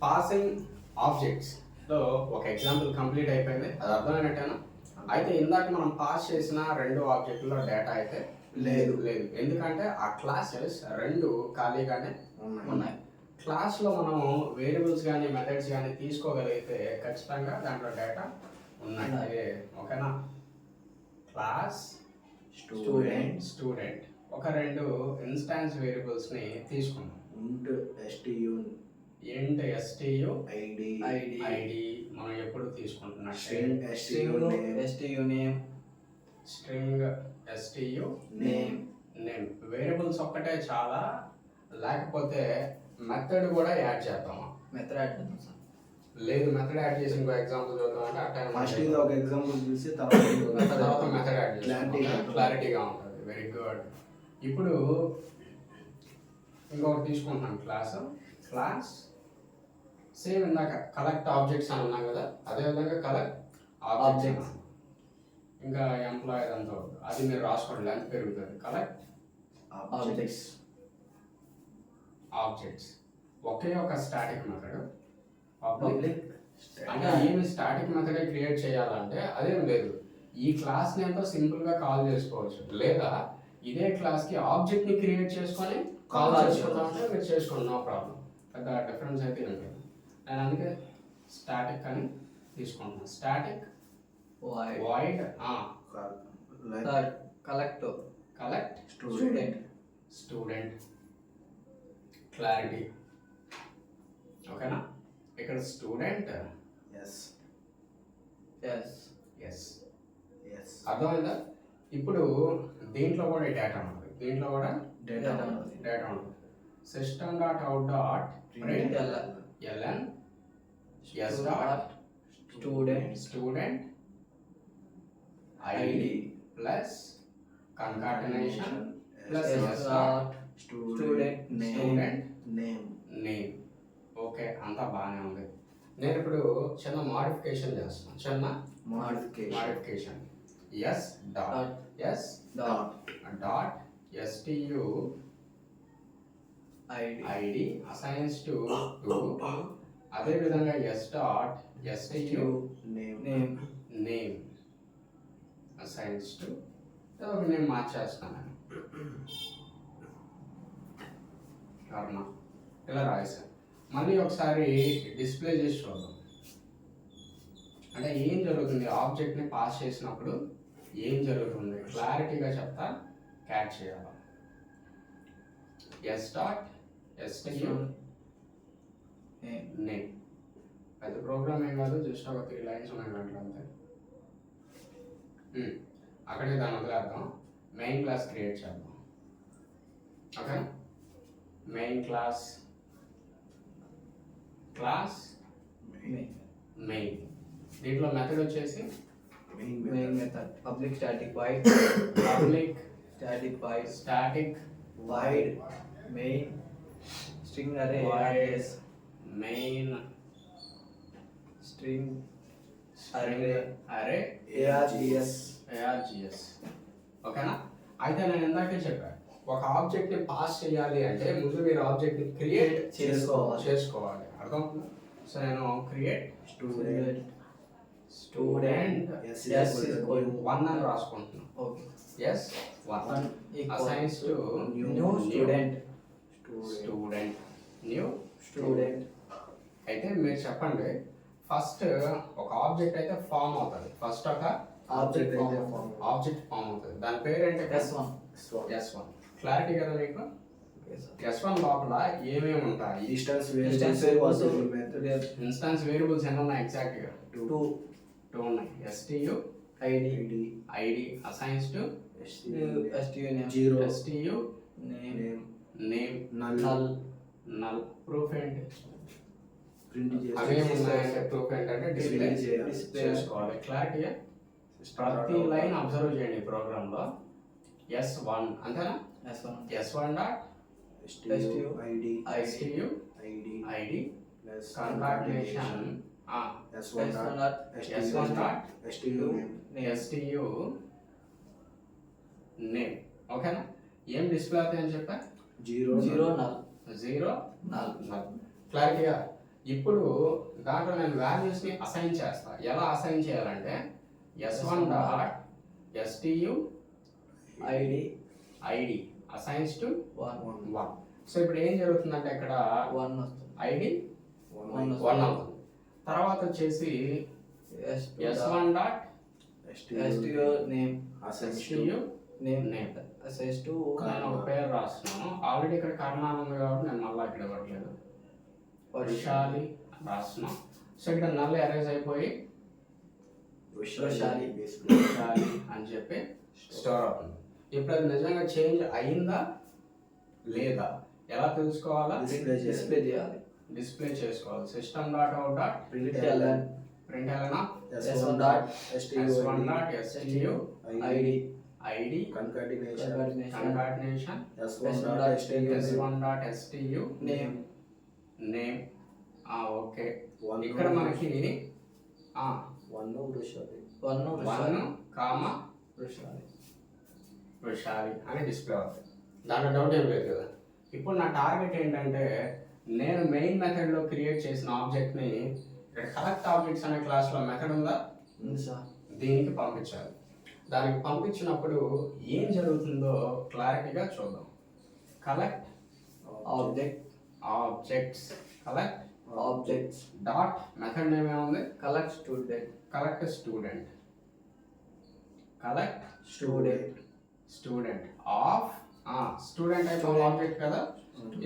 Passing ఆబ్జెక్ట్స్లో ఒక example complete అయిపోయింది, అది అర్థమైనట్టేనా? అయితే ఇందాక మనం పాస్ చేసిన రెండు ఆబ్జెక్టుల్లో డేటా అయితే లేదు. ఎందుకంటే ఆ క్లాసెస్ రెండు ఖాళీగానే ఉన్నాయి. క్లాస్లో మనము వేరియబుల్స్ కానీ మెథడ్స్ కానీ తీసుకోగలిగితే ఖచ్చితంగా దాంట్లో డేటా ఉన్నాయి. ఓకేనా? క్లాస్ స్టూడెంట్ ఒక రెండు ఇన్స్టాన్స్ వేరియబుల్స్ని తీసుకున్నాం. ఇంట్ STU ID మనం ఎప్పుడు తీసుకుంటున్నాం? String STU name. వేరియబుల్స్ ఒక్కటే చాలా, లేకపోతే మెథడ్ కూడా యాడ్ చేద్దామా? మెథడ్ యాడ్ చేద్దాం సార్. లేదు, మెథడ్ యాడ్ చేసి ఇంకో ఎగ్జాంపుల్ చూద్దాం అంటే అట్లా ఫస్ట్ ఇది ఒక ఎగ్జాంపుల్ చూసి తర్వాత మెథడ్ యాడ్ చేసి క్లారిటీగా ఉంటుంది. Very good. ఇప్పుడు ఇంకొకటి తీసుకుంటున్నాం, క్లాస్ సేమ్ ఇందాక కలెక్ట్ ఆబ్జెక్ట్స్ అని ఉన్నాం కదా, అదేవిధంగా కలెక్ట్ ఆబ్జెక్ట్స్. ఇంకా ఎంప్లాయీ అంతా అది మీరు రాసుకోండి, లెంత్ పెరుగుతుంది. కలెక్ట్ ఆబ్జెక్ట్స్ ఒకే ఒక స్టాటిక్ మెథడ్ పబ్లిక్. అంటే ఏమి స్టాటిక్ మెథడ్ క్రియేట్ చేయాలంటే అదేం లేదు, ఈ క్లాస్ నేమ్తో సింపుల్గా కాల్ చేసుకోవచ్చు, లేదా ఇదే క్లాస్కి ఆబ్జెక్ట్ని క్రియేట్ చేసుకొని కాల్ చేసుకుంటామంటే మీరు చేసుకోండి, నో ప్రాబ్లం. పెద్ద డిఫరెన్స్ అయితే ఏం లేదు. నేను అందుకే స్టాటిక్ అని తీసుకుంటున్నాను. Static void collect student clarity. ఓకేనా? ఇక్కడ స్టూడెంట్ అర్థమైందా? ఇప్పుడు దీంట్లో కూడా డేటా ఉంటుంది, డేటా ఉంటుంది. System dot out dot print ln s dot student ID plus concatenation plus s dot student name. Okay, అంతా బాగానే ఉంది. నేను ఇప్పుడు చిన్న మాడిఫికేషన్ చేస్తున్నాను. s dot STU ID assigns to అదే విధంగా s dot STU name assigns to నేను మార్చేస్తాను. కారణ ఇలా రాశాను. మళ్ళీ ఒకసారి డిస్ప్లే చేసి చూద్దాం. అంటే ఏం జరుగుతుంది, ఆబ్జెక్ట్ని పాస్ చేసినప్పుడు ఏం జరుగుతుంది క్లారిటీగా చెప్తా. క్యాచ్ చేయాలి. s dot STU name. అది ప్రోగ్రామ్ ఏం కాదు, జస్ట్ ఒక 3 లైన్స్ ఉన్నాయి దాంట్లో అంతే. అక్కడే దాని వదిలేద్దాం. మెయిన్ క్లాస్ క్రియేట్ చేద్దాం. Okay, main class main. దీంట్లో మెథడ్ వచ్చేసి main method public static void main string array main string array args. ఓకేనా? అయితే నేను ఇందాకే చెప్పాను, ఒక ఆబ్జెక్ట్ని పాస్ చేయాలి అంటే ముందు మీరు ఆబ్జెక్ట్ని క్రియేట్ చేసుకోవాలి. అర్థమవుతుందా? సో నేను క్రియేట్ స్టూడెంట్ S1 అని రాసుకుంటున్నాను. S1 assigns to new student. అయితే మీరు చెప్పండి, ఫస్ట్ ఒక ఆబ్జెక్ట్ అయితే ఫామ్ అవుతుంది. ఫస్ట్ ఒక ఆబ్జెక్ట్ ఫామ్ అవుతుంది. దాని పేరు ఏంటి? S1. క్లారిటీ కదా మీకు? S1 లోపల ఏమేమి ఉంటాయి? ఇన్స్టాన్స్ వేరియబుల్స్ ఎన్ని ఉన్నాయి? ఎగ్జాక్ట్గా 2 ఉన్నాయి. STU ID assigns to STU name null. Proof ఏంటి? అవేమి ఉన్నాయంటే ప్రూఫ్ ఏంటంటే డిస్ప్లే చేసుకోవాలి. క్లారిటీగా ప్రతి లైన్ అబ్జర్వ్ చేయండి ప్రోగ్రాంలో. S1 అంతేనా? S1 dot STU ID కన్కాటనేషన్ S1 dot STU name. ఓకేనా? ఏం డిస్ప్లే అవుతాయని చెప్పా? 0 null. క్లారిటీగా ఇప్పుడు దాంట్లో నేను వాల్యూస్ని అసైన్ చేస్తా. ఎలా అసైన్ చేయాలంటే s1 dot STU ID assigns to 1 1. So ఇప్పుడు ఏం జరుగుతుందంటే ఇక్కడ 1 వస్తుంది. ఐడి One 1 అవుతుంది. తర్వాత వచ్చేసి s1 dot STU name STU name name. STU నేను ఒక పేరు రాస్తున్నాను. ఆల్రెడీ ఇక్కడ కర్ణ ఉంది కాబట్టి నేను మళ్ళీ ఇక్కడ ఇవ్వట్లేదు. వృషాలి రాస్తున్నాం. సో ఇక్కడ నల్ ఎరేజ్ అయిపోయి వృషాలి. వృషాలి అని చెప్పి స్టోర్ అవుతుంది. ఇప్పుడు అది నిజంగా చేంజ్ అయిందా లేదా ఎలా తెలుసుకోవాలా? డిస్ప్లే చేయాలి. డిస్ప్లే చేసుకోవాలి. System dot out dot print s1 dot s1 dot STU ID concatenation concatenation s1 dot STU name name. Okay, One ఇక్కడ మనకి 1 వృషాలి 1 కామ వృషాలి వృషాలి అని డిస్ప్లే అవుతుంది. దాంట్లో డౌట్ ఏం లేదు కదా. ఇప్పుడు నా టార్గెట్ ఏంటంటే నేను మెయిన్ మెథడ్లో క్రియేట్ చేసిన ఆబ్జెక్ట్ని ఇక్కడ కలెక్ట్ ఆబ్జెక్ట్స్ అనే క్లాస్లో మెథడ్ ఉందా, ఉంది సార్. దీనికి పంపించాలి. దానికి పంపించినప్పుడు ఏం జరుగుతుందో క్లారిటీగా చూద్దాం. Collect objects dot method name ఏముంది? Collect student of student type of object కదా.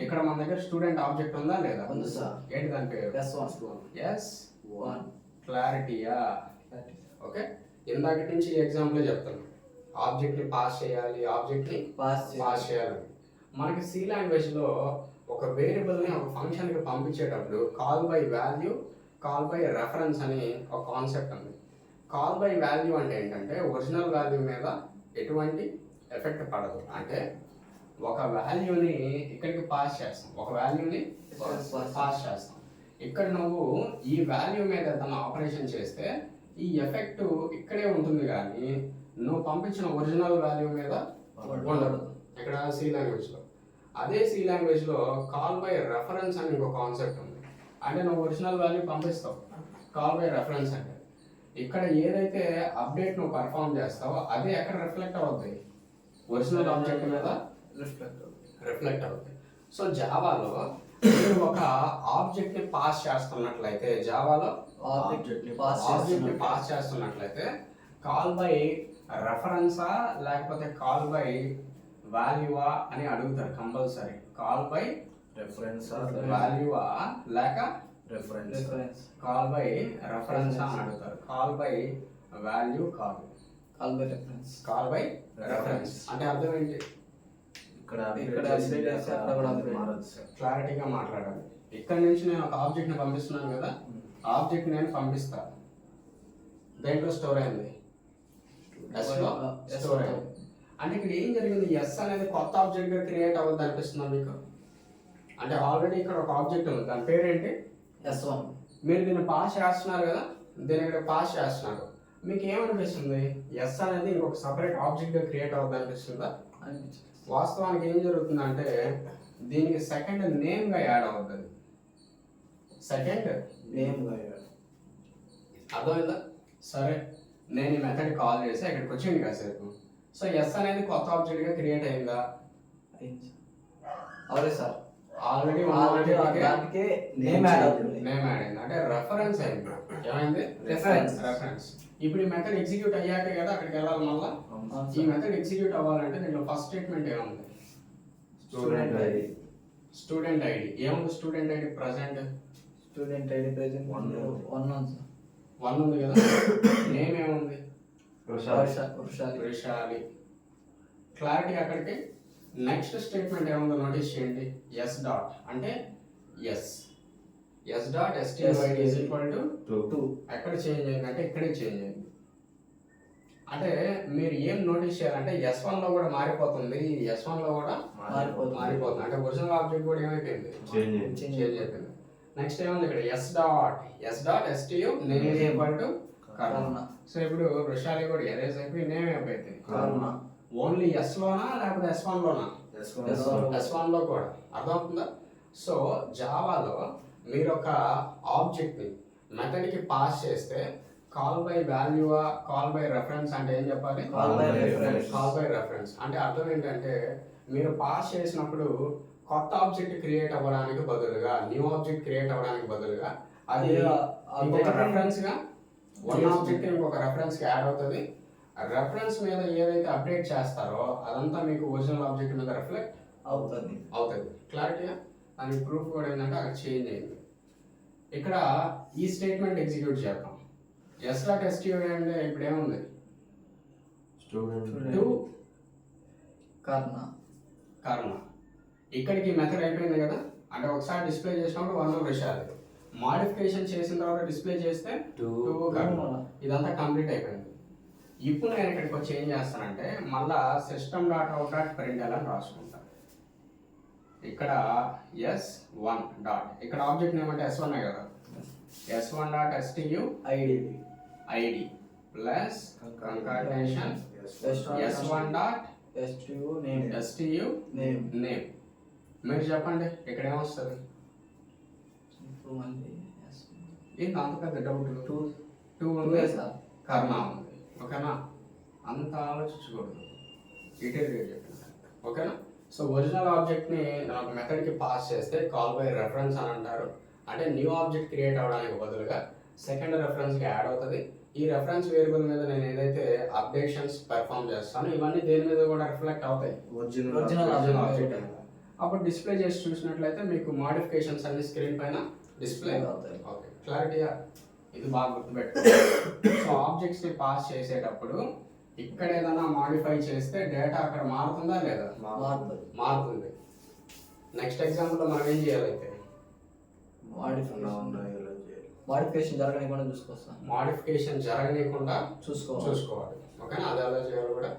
ఇక్కడ మన దగ్గర స్టూడెంట్ ఆబ్జెక్ట్ ఉందా లేదా? ఉంది సార్. ఏంటి దాని పేరు? S1 క్లారిటీయా. ఓకే, ఇందాక నుంచి ఎగ్జాంపుల్ చెప్తాను. ఆబ్జెక్ట్ ని పాస్ చేయాలి, ఆబ్జెక్ట్ ని పాస్ చేయాలి. మనకి సి లాంగ్వేజ్ లో ఒక వేరియబుల్ ని ఒక ఫంక్షన్ కి పంపించేటప్పుడు call by value, call by reference అని ఒక కాన్సెప్ట్ ఉంది. కాల్ బై వాల్యూ అంటే ఏంటంటే ఒరిజినల్ వాల్యూ మీద ఎటువంటి ఎఫెక్ట్ పడదు. అంటే ఒక వాల్యూని ఇక్కడికి పాస్ చేస్తాం, ఒక వాల్యూని పాస్ చేస్తాం. ఇక్కడ నువ్వు ఈ వాల్యూ మీద ఏదైనా ఆపరేషన్ చేస్తే ఈ ఎఫెక్ట్ ఇక్కడే ఉంటుంది, కానీ నువ్వు పంపించిన ఒరిజినల్ వాల్యూ మీద ఉండదు ఇక్కడ సి లాంగ్వేజ్లో. అదే సి లాంగ్వేజ్లో కాల్ బై రెఫరెన్స్ అని ఇంకో కాన్సెప్ట్ ఉంది. అంటే నువ్వు ఒరిజినల్ వాల్యూ పంపిస్తావు, కాల్ బై రెఫరెన్స్ అంటే ఇక్కడ ఏదైతే అప్డేట్ నువ్వు పర్ఫామ్ చేస్తావో అదే ఎక్కడ రిఫ్లెక్ట్ అవుతుంది, ఒరిజినల్ ఆబ్జెక్ట్ మీద రిఫ్లెక్ట్ అవుతుంది. సో జావాలో మీరు ఒక ఆబ్జెక్ట్ ని పాస్ చేస్తున్నట్లయితే, జావాలో ఆబ్జెక్ట్ ని పాస్ చేస్తున్నట్లయితే కాల్ బై రెఫరెన్సా లేకపోతే కాల్ బై వాల్యూవా అని అడుగుతారు కంపల్సరీ. కాల్ బై రెఫరెన్స్ వాల్యూవా లేక రెఫరెన్స్ కాల్ బై రెఫరెన్స్ అని అడుగుతారు. కాల్ బై వాల్యూ కాదు, కాల్ బై రెఫరెన్స్ అంటే అర్థం ఏంటి? ఇక్కడ క్లారిటీగా మాట్లాడాలి. ఇక్కడ నుంచి నేను ఒక ఆబ్జెక్ట్ ని పంపిస్తున్నాను కదా, ఆబ్జెక్ట్ నేను పంపిస్తా, దేంట్లో స్టోర్ అయింది, S లో స్టోర్ అయింది. అంటే ఇక్కడ ఏం జరిగింది, ఎస్ అనేది కొత్త ఆబ్జెక్ట్ గా క్రియేట్ అవ్వద్దు అనిపిస్తుంది మీకు. అంటే ఆల్రెడీ ఇక్కడ ఒక ఆబ్జెక్ట్ ఉంది, దాని పేరు ఏంటి? S1. మీరు దీన్ని పాస్ చేస్తున్నారు కదా, దీన్ని ఇక్కడ పాస్ చేస్తున్నారు, మీకు ఏమనిపిస్తుంది? ఎస్ అనేది ఇంకొక సపరేట్ ఆబ్జెక్ట్ గా క్రియేట్ అవ్వద్దు అనిపిస్తుందా? వాస్తవానికి ఏం జరుగుతుందంటే దీనికి సెకండ్ నేమ్ గా యాడ్ అవుతుంది. సెకండ్ నేమ్ అర్థమైందా? సరే, నేను ఈ మెథడ్ కాల్ చేసి ఇక్కడికి వచ్చింది కాసేపు. సో ఎస్ అనేది కొత్త ఆబ్జెక్ట్ గా క్రియేట్ అయిందా? అవునే సార్. ఆల్రెడీ దానికి నేమ్ యాడ్ అవుతుంది. నేమ్ యాడ్ అయింది అంటే రెఫరెన్స్ అయింది. ఏమైంది? రెఫరెన్స్. ఇప్పుడు ఈ మెథడ్ ఎగ్జిక్యూట్ అయ్యాకే కదా అక్కడికి వెళ్ళాలి మళ్ళా. ఈ మెథడ్ ఎగ్జిక్యూట్ అవ్వాలంటే దీంట్లో ఫస్ట్ స్టేట్మెంట్ ఏముంది? స్టూడెంట్ ఐడి ఏముంది? స్టూడెంట్ ఐడి ప్రెసెంట్ ప్రెజెంట్ 1 ఉంది కదా. నేమ్ ఏముంది? వృషాలి. క్లారిటీ అక్కడికి. నెక్స్ట్ స్టేట్మెంట్ ఏముందో నోటీస్ చేయండి. ఎస్ డాట్ అంటే S dot STUID is equal to 2. ఎక్కడ చేంజ్ అయింది అంటే ఇక్కడే చేంజ్ అయింది. అంటే మీరు ఏం నోటీస్ చేయాలంటే S1 లో కూడా మారిపోతుంది, S1 లో కూడా మారిపోతుంది. అంటే ఒరిజినల్ ఆబ్జెక్ట్ కూడా ఏమైపోయింది? చేంజ్ అయిపోయింది. నెక్స్ట్ ఏముంది ఇక్కడ? S dot STU name is equal to Karna. So ఇప్పుడు వృషాలి కూడా ఎరేజ్ అయిపోయి నేమ్ అయిపోయింది కర్ణ. ఓన్లీ ఎస్ లోనా లేకపోతే S1 లోనా? S1 లో కూడా. అర్థమవుతుందా? సో జావాలో మీరు ఒక ఆబ్జెక్ట్ని మెథడ్కి పాస్ చేస్తే కాల్ బై వాల్యూవా కాల్ బై రెఫరెన్స్ అంటే ఏం చెప్పాలి? Call by reference. Call by reference అంటే అర్థం ఏంటంటే మీరు పాస్ చేసినప్పుడు కొత్త ఆబ్జెక్ట్ క్రియేట్ అవ్వడానికి బదులుగా న్యూ ఆబ్జెక్ట్ క్రియేట్ అవ్వడానికి బదులుగా అది ఇంకొక రెఫరెన్స్ గా వన్ ఆబ్జెక్ట్ ఇంకొక రెఫరెన్స్ కి యాడ్ అవుతుంది. ఆ రెఫరెన్స్ మీద ఏదైతే అప్డేట్ చేస్తారో అదంతా మీకు ఒరిజినల్ ఆబ్జెక్ట్ మీద రిఫ్లెక్ట్ అవుతుంది. క్లారిటీగా. దానికి ప్రూఫ్ కూడా ఏంటంటే అక్కడ చేంజ్ అయింది. ఇక్కడ ఈ స్టేట్మెంట్ ఎగ్జిక్యూట్ చేద్దాం. s.stu అంటే ఇప్పుడు ఏముంది? స్టూడెంట్ టు కర్ణ ఇక్కడికి మెథడ్ అయిపోయింది కదా. అంటే ఒకసారి డిస్ప్లే చేసినప్పుడు 1 విషయాలు, మాడిఫికేషన్ చేసిన తర్వాత డిస్ప్లే చేస్తే 2 కర్ణ. ఇదంతా కంప్లీట్ అయిపోయింది. ఇప్పుడు నేను ఇక్కడికి వచ్చి ఏం చేస్తానంటే మళ్ళా system.out.println అని రాసుకుంటాను. ఇక్కడ s1 డాట్ ఇక్కడ ఆబ్జెక్ట్ నేమ్ అంటే s1 కదా. s1.stu id plus concatenation s1 dot stu name name. మీరు చెప్పండి ఇక్కడ ఏమొస్తుంది? ఇప్పుడు మళ్ళీ ఏంటి అంత పెద్ద డౌట్? 2 2 ఉంది, సార్. కర్ణ ఉంది. ఓకేనా? అంత ఆలోచించకూడదు, డీటెయిల్గా చెప్పండి. ఓకేనా? సో ఒరిజినల్ ఆబ్జెక్ట్ని నాకు మెథడ్కి పాస్ చేస్తే కాల్ బై రెఫరెన్స్ అని అంటారు. అంటే న్యూ ఆబ్జెక్ట్ క్రియేట్ అవ్వడానికి బదులుగా సెకండ్ రెఫరెన్స్కి యాడ్ అవుతుంది. ఈ రెఫరెన్స్ వేరియబుల్ మీద నేను ఏదైతే అప్డేషన్స్ పెర్ఫామ్ చేస్తానో ఇవన్నీ దేని మీద కూడా రిఫ్లెక్ట్ అవుతాయి, Original ఒరిజినల్ object ఆబ్జెక్ట్ మీద. అప్పుడు డిస్ప్లే చేసి చూసినట్లయితే మీకు మాడిఫికేషన్స్ అన్ని స్క్రీన్ పైన డిస్ప్లే అవుతాయి. ఓకే, క్లారిటీగా. ఇది బాగా గుర్తుపెట్టు. సో ఆబ్జెక్ట్స్ని పాస్ చేసేటప్పుడు ఇక్కడ ఏదైనా మాడిఫై చేస్తే డేటా అక్కడ మారుతుందా లేదా? మారుతుంది. నెక్స్ట్ ఎగ్జాంపుల్లో మనం ఏం చేయాలైతే మాడిఫికేషన్ జరగనివ్వకుండా చూసుకొస్తాం. మాడిఫికేషన్ జరగనీయకుండా చూసుకోవాలి. చూసుకోవాలి. ఓకేనా? అది ఎలా చేయాలో కూడా